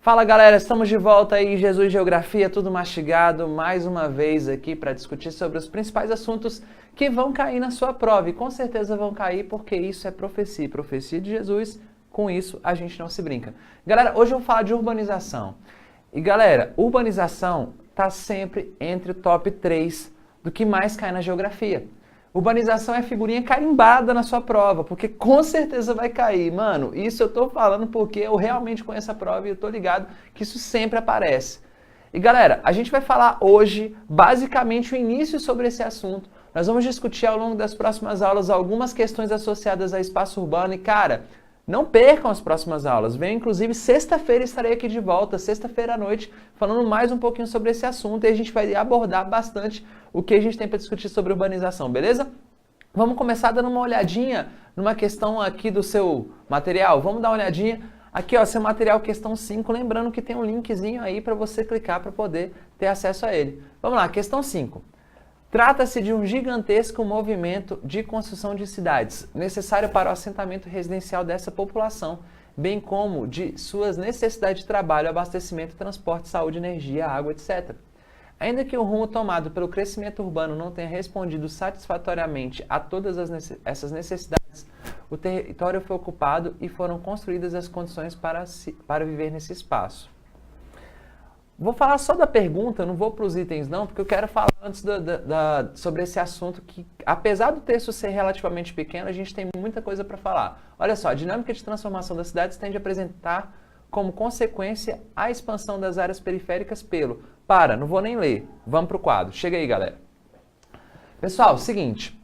Fala galera, estamos de volta aí, Jesus Geografia, tudo mastigado, mais uma vez aqui para discutir sobre os principais assuntos que vão cair na sua prova. E com certeza vão cair porque isso é profecia, profecia de Jesus, com isso a gente não se brinca. Galera, hoje eu vou falar de urbanização. E galera, urbanização está sempre entre o top 3 do que mais cai na geografia. Urbanização é figurinha carimbada na sua prova, porque com certeza vai cair. Mano, isso eu tô falando porque eu realmente conheço a prova e eu tô ligado que isso sempre aparece. E galera, a gente vai falar hoje basicamente o início sobre esse assunto. Nós vamos discutir ao longo das próximas aulas algumas questões associadas a espaço urbano e cara, não percam as próximas aulas. Venho, inclusive, sexta-feira estarei aqui de volta, sexta-feira à noite, falando mais um pouquinho sobre esse assunto e a gente vai abordar bastante o que a gente tem para discutir sobre urbanização, beleza? Vamos começar dando uma olhadinha numa questão aqui do seu material. Vamos dar uma olhadinha aqui, ó, seu material questão 5, lembrando que tem um linkzinho aí para você clicar para poder ter acesso a ele. Vamos lá, questão 5. Trata-se de um gigantesco movimento de construção de cidades, necessário para o assentamento residencial dessa população, bem como de suas necessidades de trabalho, abastecimento, transporte, saúde, energia, água, etc. Ainda que o rumo tomado pelo crescimento urbano não tenha respondido satisfatoriamente a todas essas necessidades, o território foi ocupado e foram construídas as condições para viver nesse espaço. Vou falar só da pergunta, não vou para os itens não, porque eu quero falar antes sobre esse assunto que, apesar do texto ser relativamente pequeno, a gente tem muita coisa para falar. Olha só, a dinâmica de transformação das cidades tende a apresentar como consequência a expansão das áreas periféricas não vou nem ler, vamos para o quadro. Chega aí, galera. Pessoal, seguinte,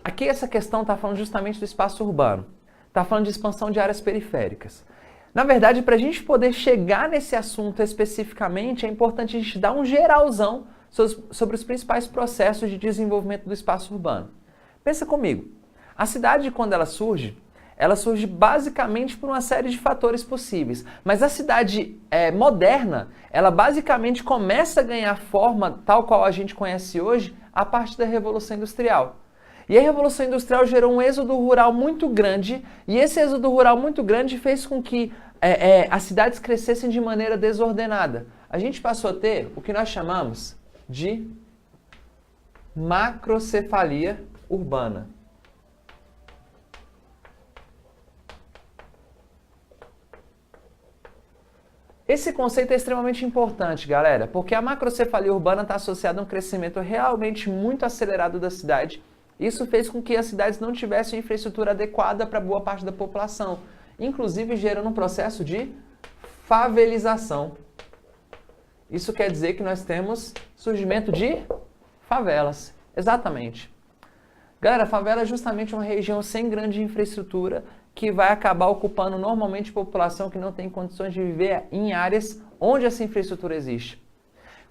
aqui essa questão está falando justamente do espaço urbano, está falando de expansão de áreas periféricas. Na verdade, para a gente poder chegar nesse assunto especificamente, é importante a gente dar um geralzão sobre os principais processos de desenvolvimento do espaço urbano. Pensa comigo, a cidade quando ela surge basicamente por uma série de fatores possíveis, mas a cidade moderna, ela basicamente começa a ganhar forma tal qual a gente conhece hoje a partir da Revolução Industrial. E a Revolução Industrial gerou um êxodo rural muito grande, e esse êxodo rural muito grande fez com que as cidades crescessem de maneira desordenada. A gente passou a ter o que nós chamamos de macrocefalia urbana. Esse conceito é extremamente importante, galera, porque a macrocefalia urbana está associada a um crescimento realmente muito acelerado da cidade. Isso fez com que as cidades não tivessem infraestrutura adequada para boa parte da população, inclusive gerando um processo de favelização. Isso quer dizer que nós temos surgimento de favelas. Exatamente. Galera, favela é justamente uma região sem grande infraestrutura que vai acabar ocupando normalmente população que não tem condições de viver em áreas onde essa infraestrutura existe.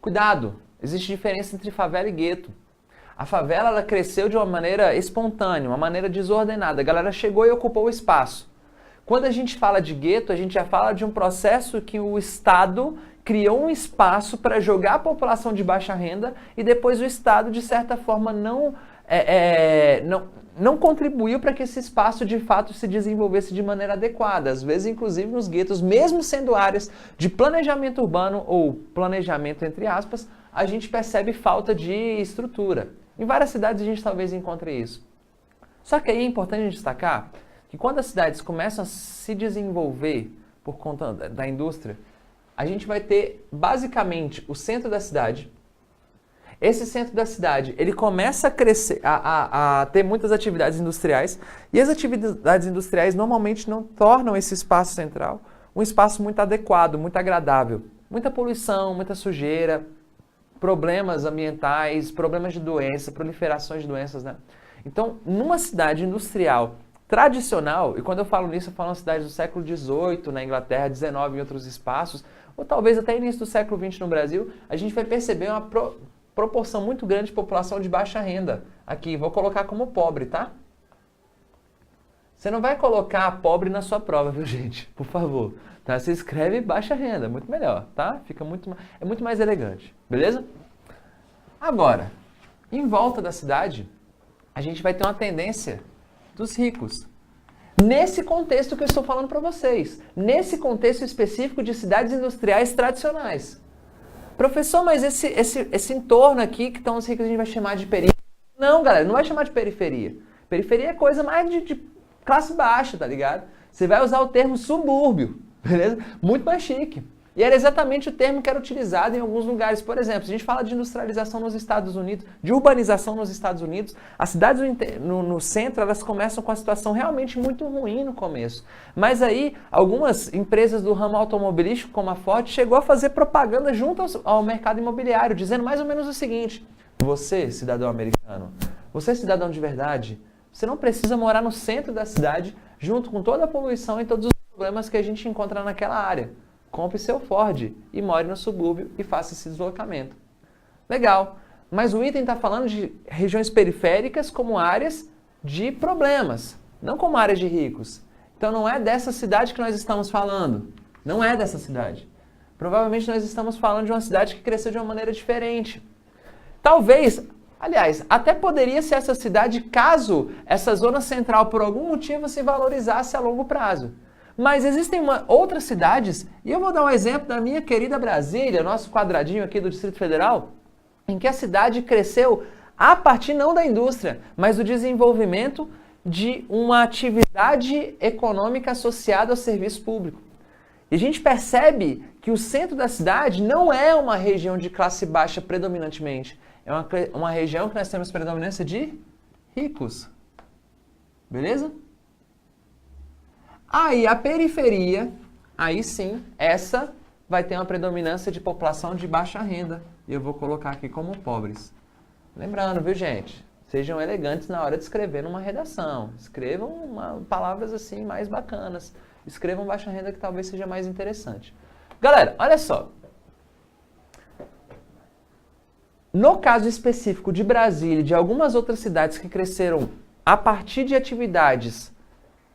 Cuidado, existe diferença entre favela e gueto. A favela ela cresceu de uma maneira espontânea, uma maneira desordenada. A galera chegou e ocupou o espaço. Quando a gente fala de gueto, a gente já fala de um processo que o Estado criou um espaço para jogar a população de baixa renda e depois o Estado, de certa forma, não contribuiu para que esse espaço de fato se desenvolvesse de maneira adequada. Às vezes, inclusive, nos guetos, mesmo sendo áreas de planejamento urbano ou planejamento entre aspas, a gente percebe falta de estrutura. Em várias cidades a gente talvez encontre isso. Só que aí é importante destacar que quando as cidades começam a se desenvolver por conta da indústria, a gente vai ter basicamente o centro da cidade. Esse centro da cidade, ele começa a crescer, a ter muitas atividades industriais, e as atividades industriais normalmente não tornam esse espaço central um espaço muito adequado, muito agradável. Muita poluição, muita sujeira, problemas ambientais, problemas de doença, proliferações de doenças, né? Então, numa cidade industrial tradicional, e quando eu falo nisso, eu falo uma cidade do século XVIII na Inglaterra, XIX em outros espaços, ou talvez até início do século XX no Brasil, a gente vai perceber uma proporção muito grande de população de baixa renda. Aqui, vou colocar como pobre, tá? Você não vai colocar pobre na sua prova, viu, gente? Por favor. Tá? Você escreve baixa renda, muito melhor, tá? É muito mais elegante, beleza? Agora, em volta da cidade, a gente vai ter uma tendência dos ricos. Nesse contexto que eu estou falando para vocês. Nesse contexto específico de cidades industriais tradicionais. Professor, mas esse entorno aqui, que estão assim, que a gente vai chamar de periferia. Não, galera, não vai chamar de periferia. Periferia é coisa mais de classe baixa, tá ligado? Você vai usar o termo subúrbio, beleza? Muito mais chique. E era exatamente o termo que era utilizado em alguns lugares. Por exemplo, se a gente fala de industrialização nos Estados Unidos, de urbanização nos Estados Unidos, as cidades no centro, elas começam com a situação realmente muito ruim no começo. Mas aí, algumas empresas do ramo automobilístico, como a Ford, chegou a fazer propaganda junto ao mercado imobiliário, dizendo mais ou menos o seguinte: você, cidadão americano, você, cidadão de verdade, você não precisa morar no centro da cidade, junto com toda a poluição e todos os problemas que a gente encontra naquela área. Compre seu Ford e more no subúrbio e faça esse deslocamento. Legal, mas o item está falando de regiões periféricas como áreas de problemas, não como áreas de ricos. Então não é dessa cidade que nós estamos falando. Não é dessa cidade. Provavelmente nós estamos falando de uma cidade que cresceu de uma maneira diferente. Talvez, aliás, até poderia ser essa cidade caso essa zona central por algum motivo se valorizasse a longo prazo. Mas existem outras cidades, e eu vou dar um exemplo da minha querida Brasília, nosso quadradinho aqui do Distrito Federal, em que a cidade cresceu a partir não da indústria, mas do desenvolvimento de uma atividade econômica associada ao serviço público. E a gente percebe que o centro da cidade não é uma região de classe baixa predominantemente, é uma região que nós temos predominância de ricos. Beleza? Aí a periferia, aí sim, essa vai ter uma predominância de população de baixa renda. E eu vou colocar aqui como pobres. Lembrando, viu, gente? Sejam elegantes na hora de escrever numa redação. Escrevam palavras assim mais bacanas. Escrevam baixa renda que talvez seja mais interessante. Galera, olha só. No caso específico de Brasília e de algumas outras cidades que cresceram a partir de atividades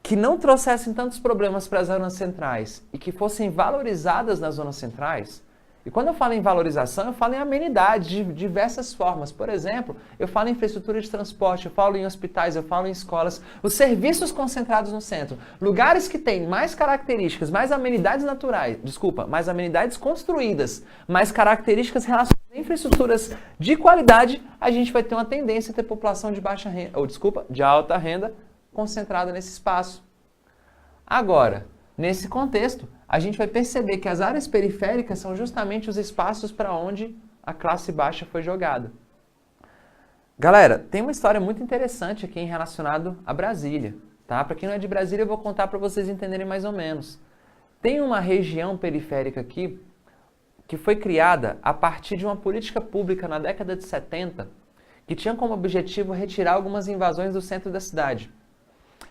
que não trouxessem tantos problemas para as zonas centrais e que fossem valorizadas nas zonas centrais, e quando eu falo em valorização, eu falo em amenidades de diversas formas. Por exemplo, eu falo em infraestrutura de transporte, eu falo em hospitais, eu falo em escolas, os serviços concentrados no centro, lugares que têm mais características, mais amenidades naturais, mais amenidades construídas, mais características relacionadas a infraestruturas de qualidade, a gente vai ter uma tendência a ter população de baixa renda, de alta renda, concentrada nesse espaço. Agora, nesse contexto, a gente vai perceber que as áreas periféricas são justamente os espaços para onde a classe baixa foi jogada. Galera, tem uma história muito interessante aqui relacionado a Brasília, tá? Para quem não é de Brasília, eu vou contar para vocês entenderem mais ou menos. Tem uma região periférica aqui que foi criada a partir de uma política pública na década de 70 que tinha como objetivo retirar algumas invasões do centro da cidade.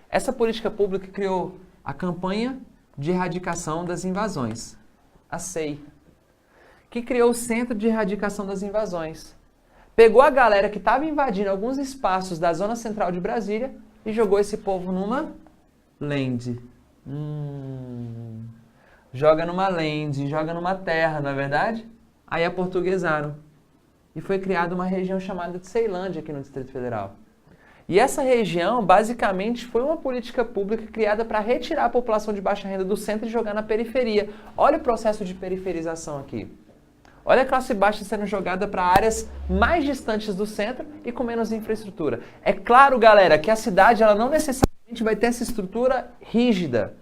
Essa política pública criou a Campanha de Erradicação das Invasões, a CEI, que criou o Centro de Erradicação das Invasões. Pegou a galera que estava invadindo alguns espaços da zona central de Brasília e jogou esse povo numa land. Joga numa land, joga numa terra, não é verdade? Aí aportuguesaram. E foi criada uma região chamada de Ceilândia aqui no Distrito Federal. E essa região, basicamente, foi uma política pública criada para retirar a população de baixa renda do centro e jogar na periferia. Olha o processo de periferização aqui. Olha a classe baixa sendo jogada para áreas mais distantes do centro e com menos infraestrutura. É claro, galera, que a cidade ela não necessariamente vai ter essa estrutura rígida.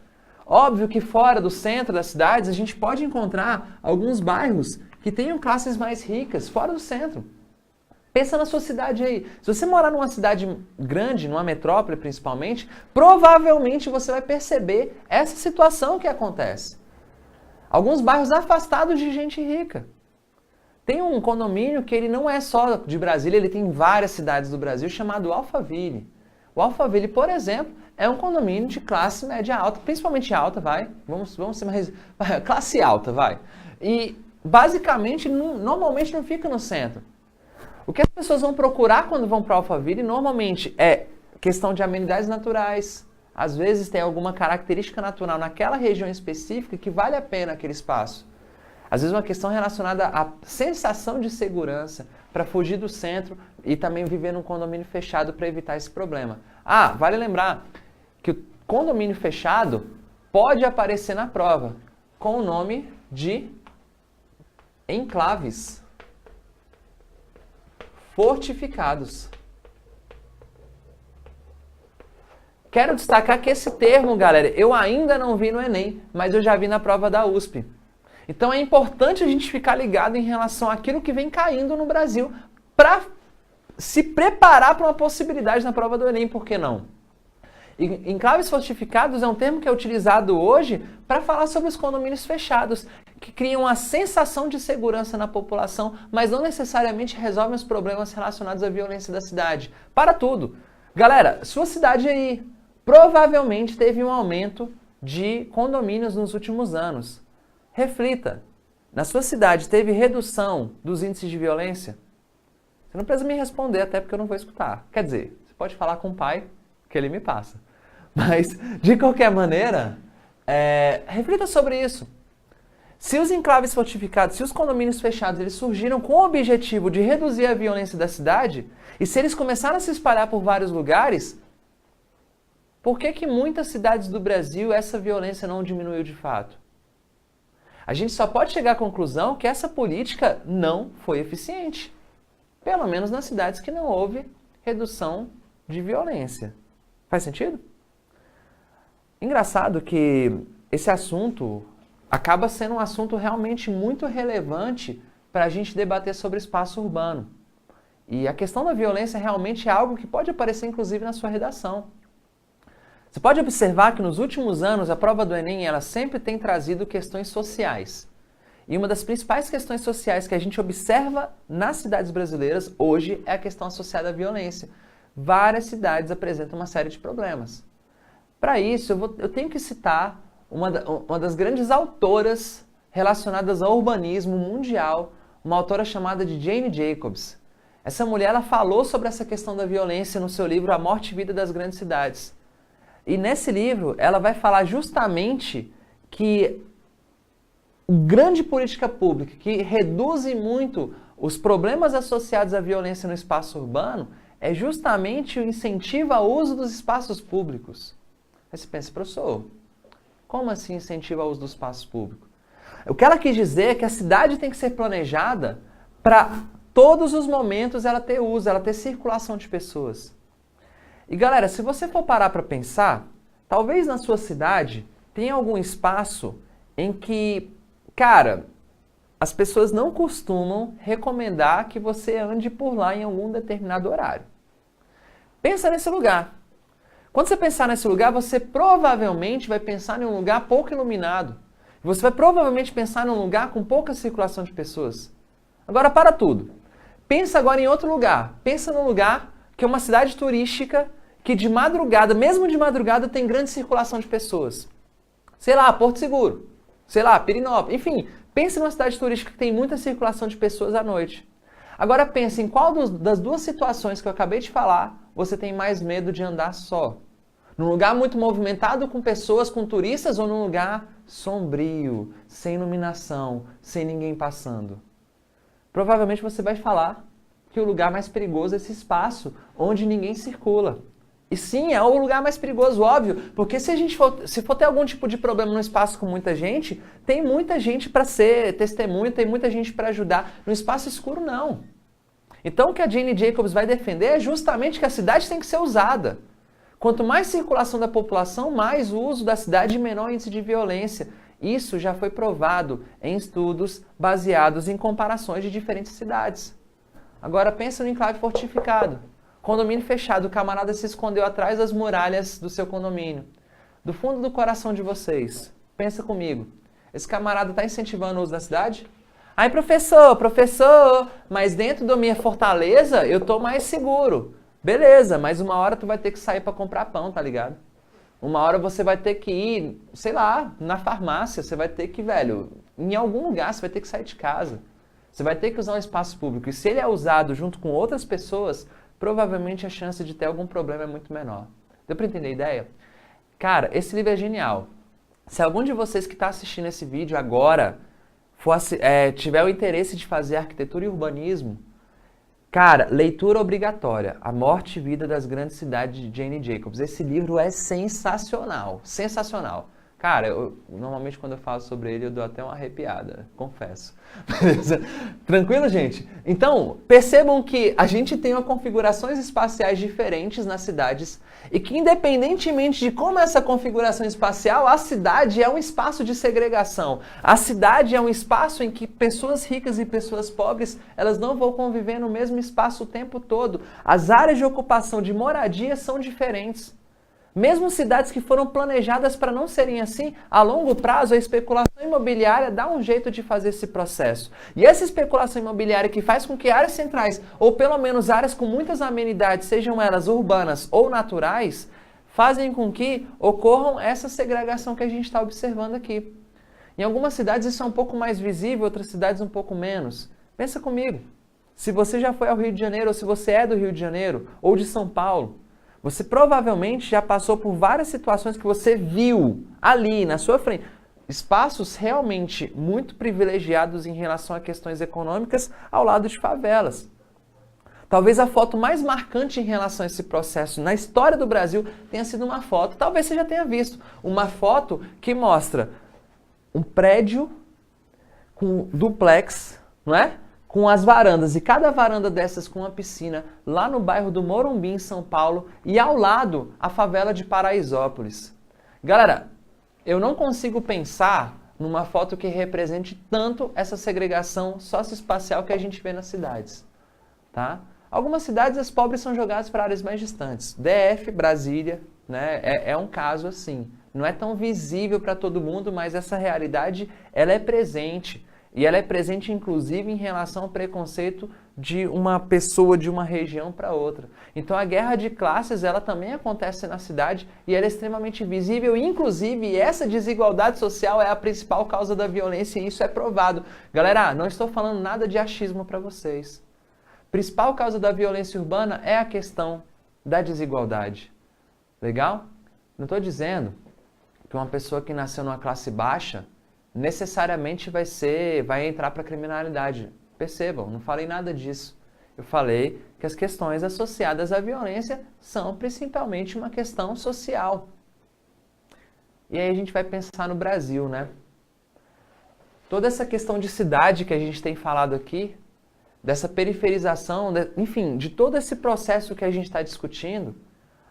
Óbvio que fora do centro das cidades, a gente pode encontrar alguns bairros que tenham classes mais ricas, fora do centro. Pensa na sua cidade aí. Se você morar numa cidade grande, numa metrópole principalmente, provavelmente você vai perceber essa situação que acontece. Alguns bairros afastados de gente rica. Tem um condomínio que ele não é só de Brasília, ele tem em várias cidades do Brasil, chamado Alphaville. O Alphaville, por exemplo, é um condomínio de classe média alta, principalmente alta, vai. Vamos ser mais... classe alta, vai. E, basicamente, normalmente não fica no centro. O que as pessoas vão procurar quando vão para Alphaville, normalmente, é questão de amenidades naturais. Às vezes tem alguma característica natural naquela região específica que vale a pena aquele espaço. Às vezes uma questão relacionada à sensação de segurança, para fugir do centro e também viver num condomínio fechado para evitar esse problema. Ah, vale lembrar que condomínio fechado pode aparecer na prova com o nome de enclaves fortificados. Quero destacar que esse termo, galera, eu ainda não vi no Enem, mas eu já vi na prova da USP. Então é importante a gente ficar ligado em relação àquilo que vem caindo no Brasil para se preparar para uma possibilidade na prova do Enem, por que não? Enclaves fortificados é um termo que é utilizado hoje para falar sobre os condomínios fechados, que criam uma sensação de segurança na população, mas não necessariamente resolvem os problemas relacionados à violência da cidade. Para tudo. Galera, sua cidade aí provavelmente teve um aumento de condomínios nos últimos anos. Reflita, na sua cidade teve redução dos índices de violência? Você não precisa me responder, até porque eu não vou escutar. Quer dizer, você pode falar com o pai, que ele me passa. Mas, de qualquer maneira, reflita sobre isso. Se os enclaves fortificados, se os condomínios fechados, eles surgiram com o objetivo de reduzir a violência da cidade, e se eles começaram a se espalhar por vários lugares, por que que muitas cidades do Brasil essa violência não diminuiu de fato? A gente só pode chegar à conclusão que essa política não foi eficiente. Pelo menos nas cidades que não houve redução de violência. Faz sentido? Engraçado que esse assunto acaba sendo um assunto realmente muito relevante para a gente debater sobre espaço urbano. E a questão da violência realmente é algo que pode aparecer inclusive na sua redação. Você pode observar que nos últimos anos a prova do Enem ela sempre tem trazido questões sociais. E uma das principais questões sociais que a gente observa nas cidades brasileiras hoje é a questão associada à violência. Várias cidades apresentam uma série de problemas. Para isso, eu tenho que citar uma das grandes autoras relacionadas ao urbanismo mundial, uma autora chamada de Jane Jacobs. Essa mulher ela falou sobre essa questão da violência no seu livro A Morte e Vida das Grandes Cidades. E nesse livro, ela vai falar justamente que grande política pública que reduz muito os problemas associados à violência no espaço urbano é justamente o incentivo ao uso dos espaços públicos. Aí você pensa, professor, como assim incentivo ao uso do espaço público? O que ela quis dizer é que a cidade tem que ser planejada para todos os momentos ela ter uso, ela ter circulação de pessoas. E galera, se você for parar para pensar, talvez na sua cidade tenha algum espaço em que, cara, as pessoas não costumam recomendar que você ande por lá em algum determinado horário. Pensa nesse lugar. Quando você pensar nesse lugar, você provavelmente vai pensar em um lugar pouco iluminado. Você vai provavelmente pensar em um lugar com pouca circulação de pessoas. Agora para tudo. Pensa agora em outro lugar. Pensa num lugar que é uma cidade turística que de madrugada, mesmo de madrugada, tem grande circulação de pessoas. Sei lá, Porto Seguro. Sei lá, Pirinópolis. Enfim, pense numa cidade turística que tem muita circulação de pessoas à noite. Agora pense em qual das duas situações que eu acabei de falar você tem mais medo de andar só. Num lugar muito movimentado com pessoas, com turistas, ou num lugar sombrio, sem iluminação, sem ninguém passando? Provavelmente você vai falar que o lugar mais perigoso é esse espaço onde ninguém circula. E sim, é o lugar mais perigoso, óbvio, porque se for ter algum tipo de problema num espaço com muita gente, tem muita gente para ser testemunha, tem muita gente para ajudar. No espaço escuro, não. Então o que a Jane Jacobs vai defender é justamente que a cidade tem que ser usada. Quanto mais circulação da população, mais o uso da cidade e menor índice de violência. Isso já foi provado em estudos baseados em comparações de diferentes cidades. Agora pensa no enclave fortificado. Condomínio fechado, o camarada se escondeu atrás das muralhas do seu condomínio. Do fundo do coração de vocês, pensa comigo. Esse camarada está incentivando o uso da cidade? Ai, professor, mas dentro da minha fortaleza eu tô mais seguro. Beleza, mas uma hora tu vai ter que sair para comprar pão, tá ligado? Uma hora você vai ter que ir, sei lá, na farmácia, você vai ter que, velho, em algum lugar você vai ter que sair de casa. Você vai ter que usar um espaço público. E se ele é usado junto com outras pessoas, provavelmente a chance de ter algum problema é muito menor. Deu para entender a ideia? Cara, esse livro é genial. Se algum de vocês que está assistindo esse vídeo agora tiver o interesse de fazer arquitetura e urbanismo, Cara, leitura obrigatória. A Morte e Vida das Grandes Cidades de Jane Jacobs. Esse livro é sensacional. Sensacional. Cara, normalmente quando eu falo sobre ele eu dou até uma arrepiada, confesso. Beleza? Tranquilo, gente? Então, percebam que a gente tem configurações espaciais diferentes nas cidades e que independentemente de como é essa configuração espacial, a cidade é um espaço de segregação. A cidade é um espaço em que pessoas ricas e pessoas pobres, elas não vão conviver no mesmo espaço o tempo todo. As áreas de ocupação de moradia são diferentes. Mesmo cidades que foram planejadas para não serem assim, a longo prazo a especulação imobiliária dá um jeito de fazer esse processo. E essa especulação imobiliária que faz com que áreas centrais, ou pelo menos áreas com muitas amenidades, sejam elas urbanas ou naturais, fazem com que ocorram essa segregação que a gente está observando aqui. Em algumas cidades isso é um pouco mais visível, outras cidades um pouco menos. Pensa comigo, se você já foi ao Rio de Janeiro, ou se você é do Rio de Janeiro, ou de São Paulo, você provavelmente já passou por várias situações que você viu ali na sua frente. Espaços realmente muito privilegiados em relação a questões econômicas ao lado de favelas. Talvez a foto mais marcante em relação a esse processo na história do Brasil tenha sido uma foto, talvez você já tenha visto, uma foto que mostra um prédio com duplex, não é? Com as varandas, e cada varanda dessas com uma piscina, lá no bairro do Morumbi, em São Paulo, e ao lado, a favela de Paraisópolis. Galera, eu não consigo pensar numa foto que represente tanto essa segregação socioespacial que a gente vê nas cidades, tá? Algumas cidades, as pobres são jogadas para áreas mais distantes. DF, Brasília, né, é um caso assim. Não é tão visível para todo mundo, mas essa realidade, ela é presente. E ela é presente, inclusive, em relação ao preconceito de uma pessoa de uma região para outra. Então, a guerra de classes, ela também acontece na cidade e ela é extremamente visível. Inclusive, essa desigualdade social é a principal causa da violência e isso é provado. Galera, não estou falando nada de achismo para vocês. A principal causa da violência urbana é a questão da desigualdade. Legal? Não estou dizendo que uma pessoa que nasceu numa classe baixa necessariamente vai entrar para a criminalidade. Percebam, não falei nada disso. Eu falei que as questões associadas à violência são principalmente uma questão social. E aí a gente vai pensar no Brasil, né? Toda essa questão de cidade que a gente tem falado aqui, dessa periferização, enfim, de todo esse processo que a gente está discutindo,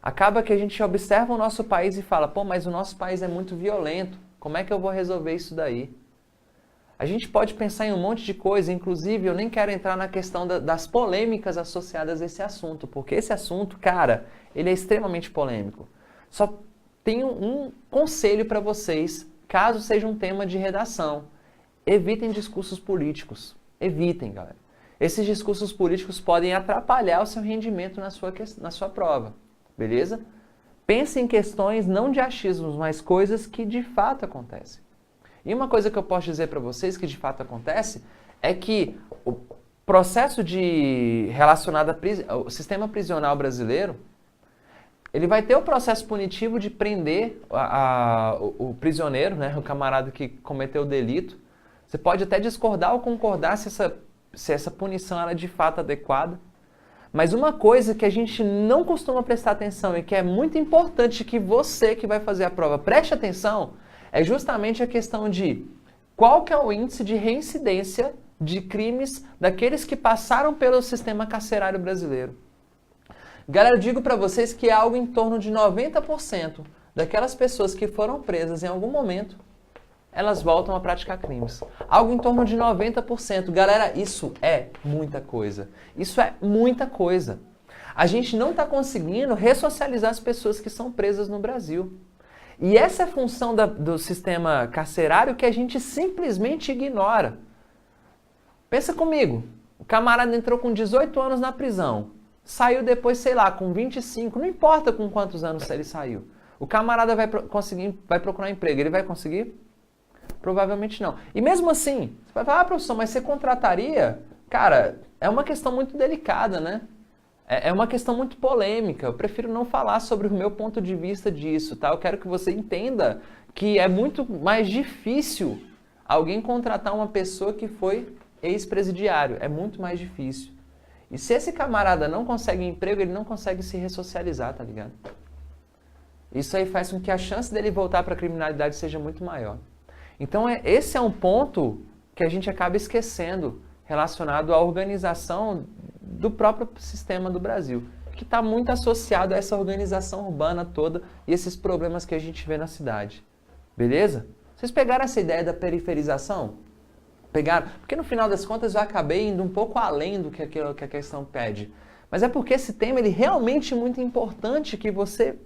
acaba que a gente observa o nosso país e fala, pô, mas o nosso país é muito violento. Como é que eu vou resolver isso daí? A gente pode pensar em um monte de coisa, inclusive eu nem quero entrar na questão das polêmicas associadas a esse assunto, porque esse assunto, cara, ele é extremamente polêmico. Só tenho um conselho para vocês, caso seja um tema de redação. Evitem discursos políticos. Evitem, galera. Esses discursos políticos podem atrapalhar o seu rendimento na sua prova, beleza? Pense em questões não de achismos, mas coisas que de fato acontecem. E uma coisa que eu posso dizer para vocês que de fato acontece é que o processo relacionado ao sistema prisional brasileiro, ele vai ter o processo punitivo de prender o prisioneiro, né, o camarada que cometeu o delito. Você pode até discordar ou concordar se essa punição ela é de fato adequada. Mas uma coisa que a gente não costuma prestar atenção e que é muito importante que você que vai fazer a prova preste atenção é justamente a questão de qual que é o índice de reincidência de crimes daqueles que passaram pelo sistema carcerário brasileiro. Galera, eu digo para vocês que é algo em torno de 90% daquelas pessoas que foram presas em algum momento, elas voltam a praticar crimes. Algo em torno de 90%. Galera, isso é muita coisa. Isso é muita coisa. A gente não está conseguindo ressocializar as pessoas que são presas no Brasil. E essa é a função do sistema carcerário que a gente simplesmente ignora. Pensa comigo. O camarada entrou com 18 anos na prisão. Saiu depois, sei lá, com 25. Não importa com quantos anos ele saiu. O camarada vai procurar emprego. Ele vai conseguir? Provavelmente não. E mesmo assim, você vai falar, professor, mas você contrataria? Cara, é uma questão muito delicada, né? É uma questão muito polêmica. Eu prefiro não falar sobre o meu ponto de vista disso, tá? Eu quero que você entenda que é muito mais difícil alguém contratar uma pessoa que foi ex-presidiário. É muito mais difícil. E se esse camarada não consegue emprego, ele não consegue se ressocializar, tá ligado? Isso aí faz com que a chance dele voltar para a criminalidade seja muito maior. Então, esse é um ponto que a gente acaba esquecendo relacionado à organização do próprio sistema do Brasil, que está muito associado a essa organização urbana toda e esses problemas que a gente vê na cidade. Beleza? Vocês pegaram essa ideia da periferização? Pegaram? Porque no final das contas eu acabei indo um pouco além do que a questão pede. Mas é porque esse tema ele realmente é muito importante que você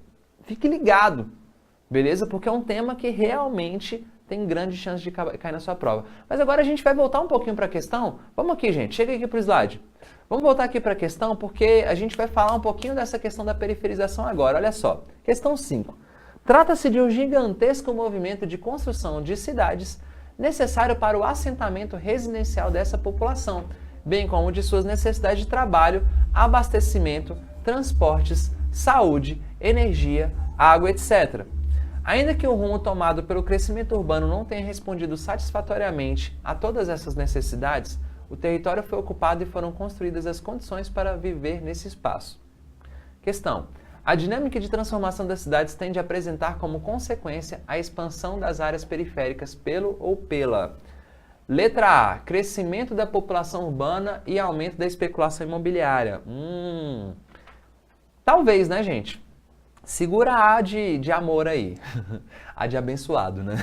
fique ligado. Beleza? Porque é um tema que realmente tem grande chance de cair na sua prova. Mas agora a gente vai voltar um pouquinho para a questão. Vamos aqui, gente. Chega aqui para o slide. Vamos voltar aqui para a questão, porque a gente vai falar um pouquinho dessa questão da periferização agora. Olha só. Questão 5. Trata-se de um gigantesco movimento de construção de cidades necessário para o assentamento residencial dessa população, bem como de suas necessidades de trabalho, abastecimento, transportes, saúde, energia, água, etc. Ainda que o rumo tomado pelo crescimento urbano não tenha respondido satisfatoriamente a todas essas necessidades, o território foi ocupado e foram construídas as condições para viver nesse espaço. Questão. A dinâmica de transformação das cidades tende a apresentar como consequência a expansão das áreas periféricas pelo ou pela. Letra A. Crescimento da população urbana e aumento da especulação imobiliária. Talvez, né, gente? Segura a A de amor aí. A de abençoado, né?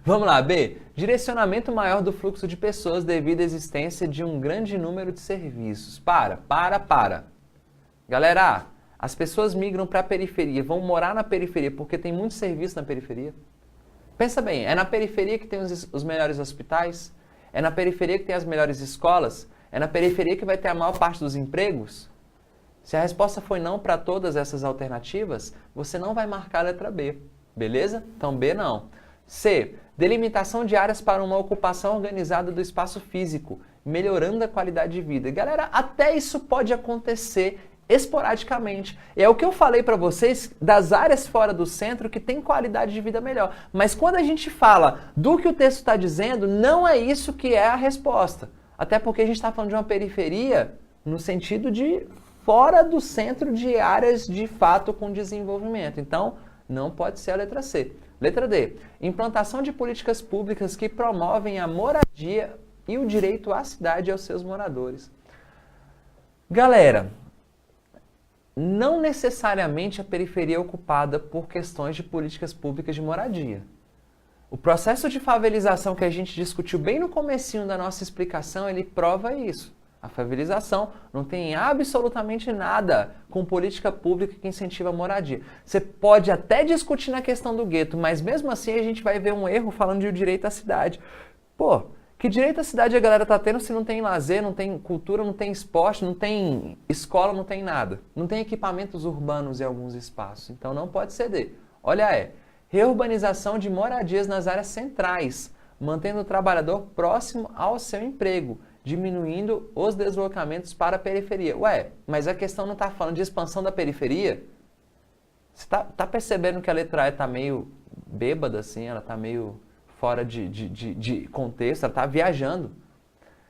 Vamos lá, B. Direcionamento maior do fluxo de pessoas devido à existência de um grande número de serviços. Para. Galera, as pessoas migram para a periferia, vão morar na periferia porque tem muito serviço na periferia. Pensa bem, é na periferia que tem os melhores hospitais? É na periferia que tem as melhores escolas? É na periferia que vai ter a maior parte dos empregos? Se a resposta foi não para todas essas alternativas, você não vai marcar a letra B, beleza? Então B não. C. Delimitação de áreas para uma ocupação organizada do espaço físico, melhorando a qualidade de vida. Galera, até isso pode acontecer esporadicamente. É o que eu falei para vocês das áreas fora do centro que tem qualidade de vida melhor. Mas quando a gente fala do que o texto está dizendo, não é isso que é a resposta. Até porque a gente está falando de uma periferia no sentido de fora do centro de áreas de fato com desenvolvimento. Então, não pode ser a letra C. Letra D. Implantação de políticas públicas que promovem a moradia e o direito à cidade aos seus moradores. Galera, não necessariamente a periferia é ocupada por questões de políticas públicas de moradia. O processo de favelização que a gente discutiu bem no comecinho da nossa explicação, ele prova isso. A favelização não tem absolutamente nada com política pública que incentiva a moradia. Você pode até discutir na questão do gueto, mas mesmo assim a gente vai ver um erro falando de direito à cidade. Pô, que direito à cidade a galera tá tendo se não tem lazer, não tem cultura, não tem esporte, não tem escola, não tem nada. Não tem equipamentos urbanos em alguns espaços. Então não pode ceder. Olha, reurbanização de moradias nas áreas centrais, mantendo o trabalhador próximo ao seu emprego, diminuindo os deslocamentos para a periferia. Ué, mas a questão não está falando de expansão da periferia? Você tá percebendo que a letra E está meio bêbada, assim, ela está meio fora de contexto, ela está viajando.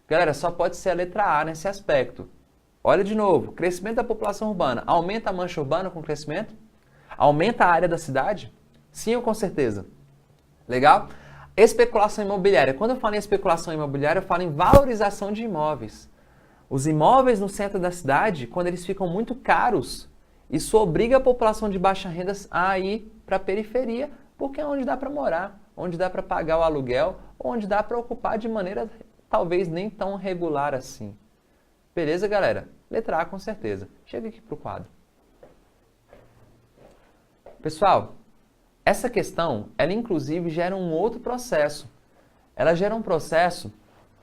Galera, só pode ser a letra A nesse aspecto. Olha de novo, crescimento da população urbana. Aumenta a mancha urbana com o crescimento? Aumenta a área da cidade? Sim ou com certeza? Legal? Especulação imobiliária. Quando eu falo em especulação imobiliária, eu falo em valorização de imóveis. Os imóveis no centro da cidade, quando eles ficam muito caros, isso obriga a população de baixa renda a ir para a periferia, porque é onde dá para morar, onde dá para pagar o aluguel, onde dá para ocupar de maneira talvez nem tão regular assim. Beleza, galera? Letra A com certeza. Chega aqui para o quadro. Pessoal, essa questão, ela inclusive gera um outro processo. Ela gera um processo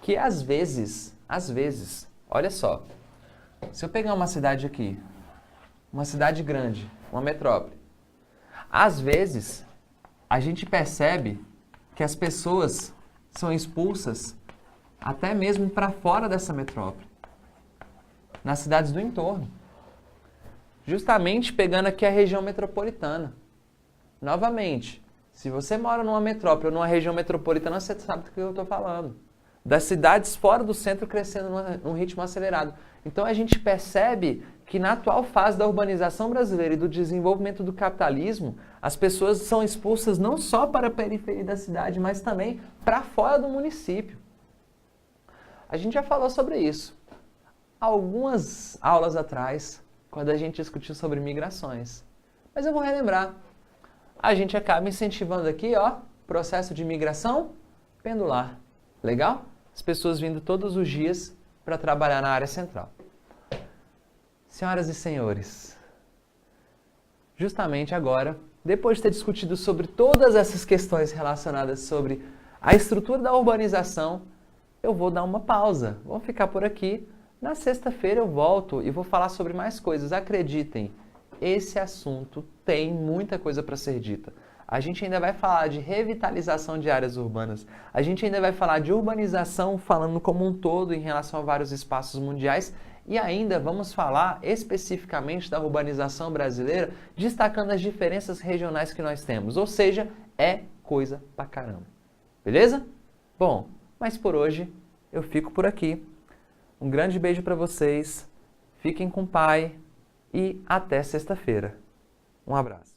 que às vezes, olha só, se eu pegar uma cidade aqui, uma cidade grande, uma metrópole, às vezes a gente percebe que as pessoas são expulsas até mesmo para fora dessa metrópole, nas cidades do entorno. Justamente pegando aqui a região metropolitana. Novamente, se você mora numa metrópole ou numa região metropolitana, você sabe do que eu estou falando. Das cidades fora do centro crescendo num ritmo acelerado. Então a gente percebe que na atual fase da urbanização brasileira e do desenvolvimento do capitalismo, as pessoas são expulsas não só para a periferia da cidade, mas também para fora do município. A gente já falou sobre isso algumas aulas atrás, quando a gente discutiu sobre migrações. Mas eu vou relembrar. A gente acaba incentivando aqui, ó, processo de migração pendular. Legal? As pessoas vindo todos os dias para trabalhar na área central. Senhoras e senhores, justamente agora, depois de ter discutido sobre todas essas questões relacionadas sobre a estrutura da urbanização, eu vou dar uma pausa. Vamos ficar por aqui. Na sexta-feira eu volto e vou falar sobre mais coisas. Acreditem, esse assunto tem muita coisa para ser dita. A gente ainda vai falar de revitalização de áreas urbanas. A gente ainda vai falar de urbanização falando como um todo em relação a vários espaços mundiais. E ainda vamos falar especificamente da urbanização brasileira, destacando as diferenças regionais que nós temos. Ou seja, é coisa pra caramba. Beleza? Bom, mas por hoje eu fico por aqui. Um grande beijo para vocês. Fiquem com o Pai e até sexta-feira. Um abraço.